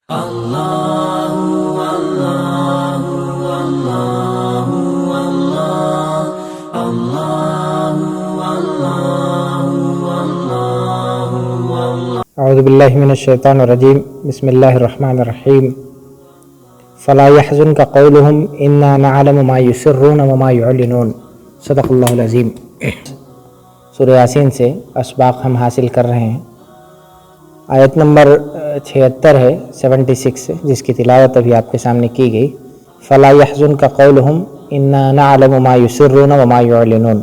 اعوذ باللہ من الشیطان الرجیم بسم اللہ الرحمن الرحیم فلا يحزنك قولهم انا نعلم ما يسرون وما يعلنون صدق اللہ العظیم۔ سورہ یاسین سے اسباق ہم حاصل کر رہے ہیں۔ آیت نمبر 76 ہے 76 جس کی تلاوت ابھی آپ کے سامنے کی گئی۔ فلا يحزنك قولهم انا نعلم ما يسرون وما يعلنون۔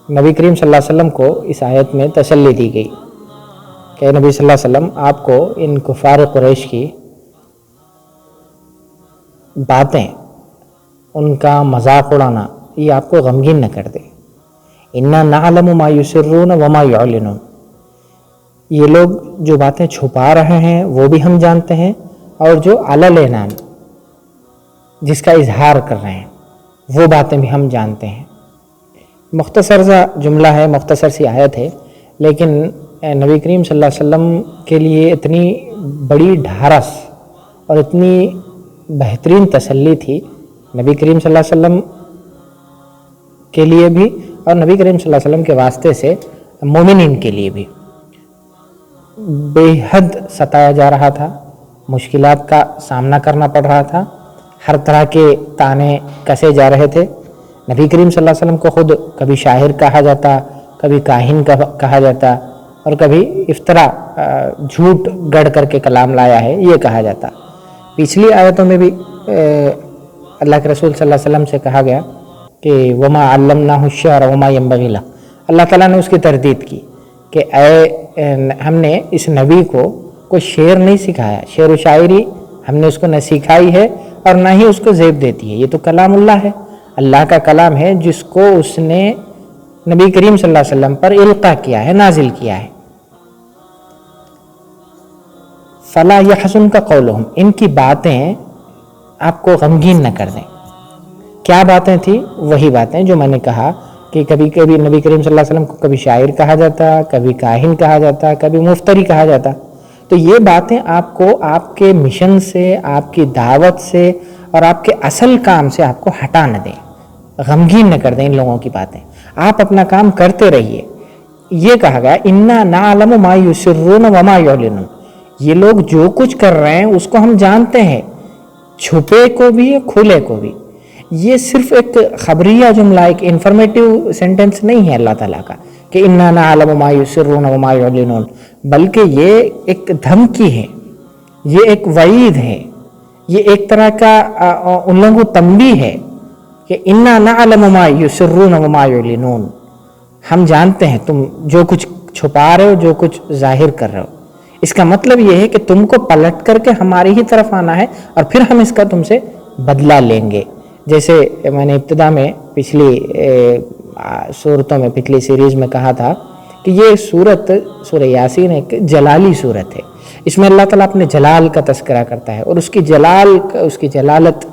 نبی کریم صلی اللہ علیہ وسلم کو اس آیت میں تسلی دی گئی کہ نبی صلی اللہ علیہ وسلم آپ کو ان کفار قریش کی باتیں، ان کا مذاق اڑانا یہ آپ کو غمگین نہ کر دے۔ انا نعلم ما یسرون وما یعلنون، یہ لوگ جو باتیں چھپا رہے ہیں وہ بھی ہم جانتے ہیں، اور جو علناً جس کا اظہار کر رہے ہیں وہ باتیں بھی ہم جانتے ہیں۔ مختصر سا جملہ ہے، مختصر سی آیت ہے، لیکن نبی کریم صلی اللہ علیہ وسلم کے لیے اتنی بڑی ڈھارس اور اتنی بہترین تسلی تھی، نبی کریم صلی اللہ علیہ وسلم کے لیے بھی اور نبی کریم صلی اللہ علیہ وسلم کے واسطے سے مومنین کے لیے بھی۔ بے حد ستایا جا رہا تھا، مشکلات کا سامنا کرنا پڑ رہا تھا، ہر طرح کے طعنے کسے جا رہے تھے۔ نبی کریم صلی اللہ علیہ وسلم کو خود کبھی شاعر کہا جاتا، کبھی کاہن کہا جاتا، اور کبھی افطرا جھوٹ گڑھ کر کے کلام لایا ہے یہ کہا جاتا۔ پچھلی آیتوں میں بھی اللہ کے رسول صلی اللہ علیہ وسلم سے کہا گیا کہ وما علمناہ الشعر وما ينبغی لہ، اللہ تعالیٰ نے اس کی تردید کی کہ ہم نے اس نبی کو کوئی شعر نہیں سکھایا، شعر و شاعری ہم نے اس کو نہ سکھائی ہے اور نہ ہی اس کو زیب دیتی ہے، یہ تو کلام اللہ ہے، اللہ کا کلام ہے جس کو اس نے نبی کریم صلی اللہ علیہ وسلم پر القا کیا ہے، نازل کیا ہے۔ فلا يحزنك قولهم، ان کی باتیں آپ کو غمگین نہ کر دیں۔ کیا باتیں تھیں؟ وہی باتیں جو میں نے کہا کہ کبھی کبھی نبی کریم صلی اللہ علیہ وسلم کو کبھی شاعر کہا جاتا، کبھی کاہن کہا جاتا، کبھی مفتری کہا جاتا۔ تو یہ باتیں آپ کو آپ کے مشن سے، آپ کی دعوت سے اور آپ کے اصل کام سے آپ کو ہٹا نہ دیں، غمگین نہ کر دیں ان لوگوں کی باتیں۔ آپ اپنا کام کرتے رہیے۔ یہ کہا گیا انا نعلم ما یسرون وما یعلنون، یہ لوگ جو کچھ کر رہے ہیں اس کو ہم جانتے ہیں، چھپے کو بھی کھلے کو بھی۔ یہ صرف ایک خبریہ جملہ، ایک انفارمیٹیو سینٹنس نہیں ہے اللہ تعالیٰ کا کہ انا نعلم ما یسرون وما یعلنون، بلکہ یہ ایک دھمکی ہے، یہ ایک وعید ہے، یہ ایک طرح کا ان لوگوں کو تنبیہ ہے کہ انا نعلم ما یسرون وما یعلنون، ہم جانتے ہیں تم جو کچھ چھپا رہے ہو، جو کچھ ظاہر کر رہے ہو۔ اس کا مطلب یہ ہے کہ تم کو پلٹ کر کے ہماری ہی طرف آنا ہے اور پھر ہم اس کا تم سے بدلہ لیں گے۔ جیسے میں نے ابتدا میں پچھلی صورتوں میں، پچھلی سیریز میں کہا تھا کہ یہ سورت سورہ یاسین ایک جلالی صورت ہے، اس میں اللہ تعالیٰ اپنے جلال کا تذکرہ کرتا ہے، اور اس کی جلالت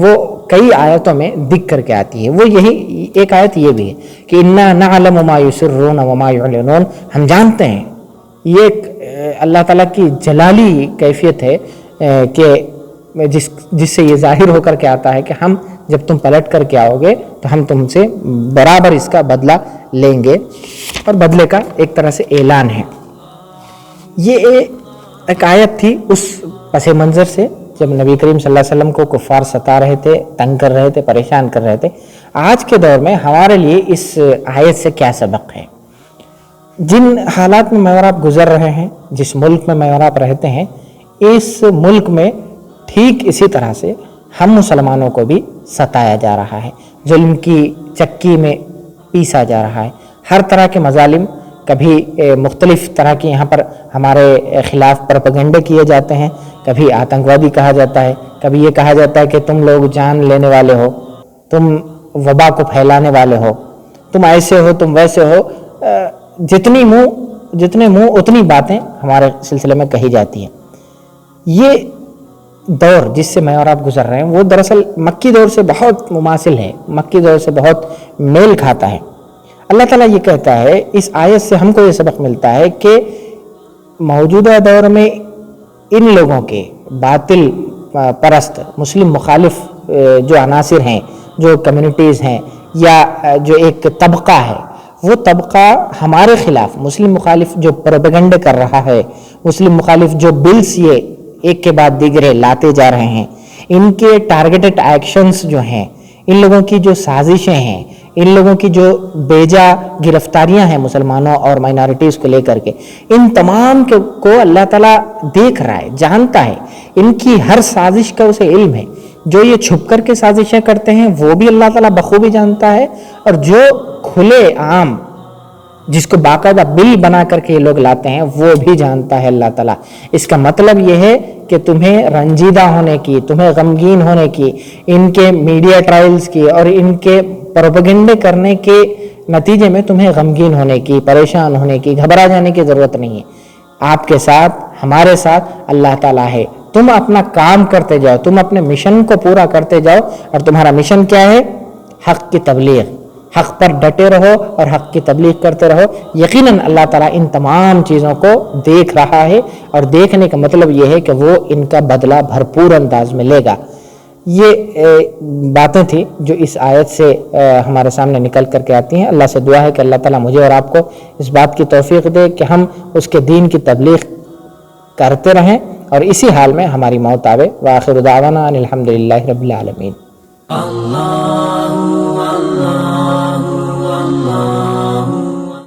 وہ کئی آیتوں میں دکھ کر کے آتی ہے۔ وہ یہی ایک آیت یہ بھی ہے کہ انا نعلم ما یسرون وما یعلنون، ہم جانتے ہیں۔ یہ ایک اللہ تعالیٰ کی جلالی کیفیت ہے کہ جس سے یہ ظاہر ہو کر کے آتا ہے کہ ہم جب تم پلٹ کر کے آؤ گے تو ہم تم سے برابر اس کا بدلہ لیں گے، اور بدلے کا ایک طرح سے اعلان ہے۔ یہ ایک آیت تھی اس پس منظر سے جب نبی کریم صلی اللہ علیہ وسلم کو کفار ستا رہے تھے، تنگ کر رہے تھے، پریشان کر رہے تھے۔ آج کے دور میں ہمارے لیے اس آیت سے کیا سبق ہے؟ جن حالات میں اور آپ گزر رہے ہیں، جس ملک میں اور آپ رہتے ہیں، اس ملک میں ٹھیک اسی طرح سے ہم مسلمانوں کو بھی ستایا جا رہا ہے، ظلم کی چکی میں پیسا جا رہا ہے۔ ہر طرح کے مظالم، کبھی مختلف طرح کے یہاں پر ہمارے خلاف پروپیگنڈے کیے جاتے ہیں، کبھی آتنکوادی کہا جاتا ہے، کبھی یہ کہا جاتا ہے کہ تم لوگ جان لینے والے ہو، تم وبا کو پھیلانے والے ہو، تم ایسے ہو، تم ویسے ہو۔ جتنے منہ اتنی باتیں ہمارے سلسلے میں کہی جاتی ہیں۔ یہ دور جس سے میں اور آپ گزر رہے ہیں وہ دراصل مکی دور سے بہت مماثل ہے، مکی دور سے بہت میل کھاتا ہے۔ اللہ تعالیٰ یہ کہتا ہے، اس آیت سے ہم کو یہ سبق ملتا ہے کہ موجودہ دور میں ان لوگوں کے باطل پرست مسلم مخالف جو عناصر ہیں، جو کمیونٹیز ہیں، یا جو ایک طبقہ ہے، وہ طبقہ ہمارے خلاف مسلم مخالف جو پروپیگنڈے کر رہا ہے، مسلم مخالف جو بلز یہ ایک کے بعد دیگرے لاتے جا رہے ہیں، ان کے ٹارگیٹڈ ایکشنز جو ہیں، ان لوگوں کی جو سازشیں ہیں، ان لوگوں کی جو بیجا گرفتاریاں ہیں مسلمانوں اور مائنارٹیز کو لے کر کے، ان تمام کو اللہ تعالیٰ دیکھ رہا ہے، جانتا ہے، ان کی ہر سازش کا اسے علم ہے۔ جو یہ چھپ کر کے سازشیں کرتے ہیں وہ بھی اللہ تعالیٰ بخوبی جانتا ہے، اور جو کھلے عام جس کو باقاعدہ بل بنا کر کے یہ لوگ لاتے ہیں وہ بھی جانتا ہے اللہ تعالیٰ۔ اس کا مطلب یہ ہے کہ تمہیں رنجیدہ ہونے کی، تمہیں غمگین ہونے کی، ان کے میڈیا ٹرائلز کی اور ان کے پروپیگنڈے کرنے کے نتیجے میں تمہیں غمگین ہونے کی، پریشان ہونے کی، گھبرا جانے کی ضرورت نہیں ہے۔ آپ کے ساتھ، ہمارے ساتھ اللہ تعالیٰ ہے۔ تم اپنا کام کرتے جاؤ، تم اپنے مشن کو پورا کرتے جاؤ، اور تمہارا مشن کیا ہے؟ حق کی تبلیغ، حق پر ڈٹے رہو اور حق کی تبلیغ کرتے رہو۔ یقیناً اللہ تعالیٰ ان تمام چیزوں کو دیکھ رہا ہے، اور دیکھنے کا مطلب یہ ہے کہ وہ ان کا بدلہ بھرپور انداز میں لے گا۔ یہ باتیں تھیں جو اس آیت سے ہمارے سامنے نکل کر کے آتی ہیں۔ اللہ سے دعا ہے کہ اللہ تعالیٰ مجھے اور آپ کو اس بات کی توفیق دے کہ ہم اس کے دین کی تبلیغ کرتے رہیں اور اسی حال میں ہماری موت آوے۔ وآخر دعوانا ان الحمدللہ رب العالمین۔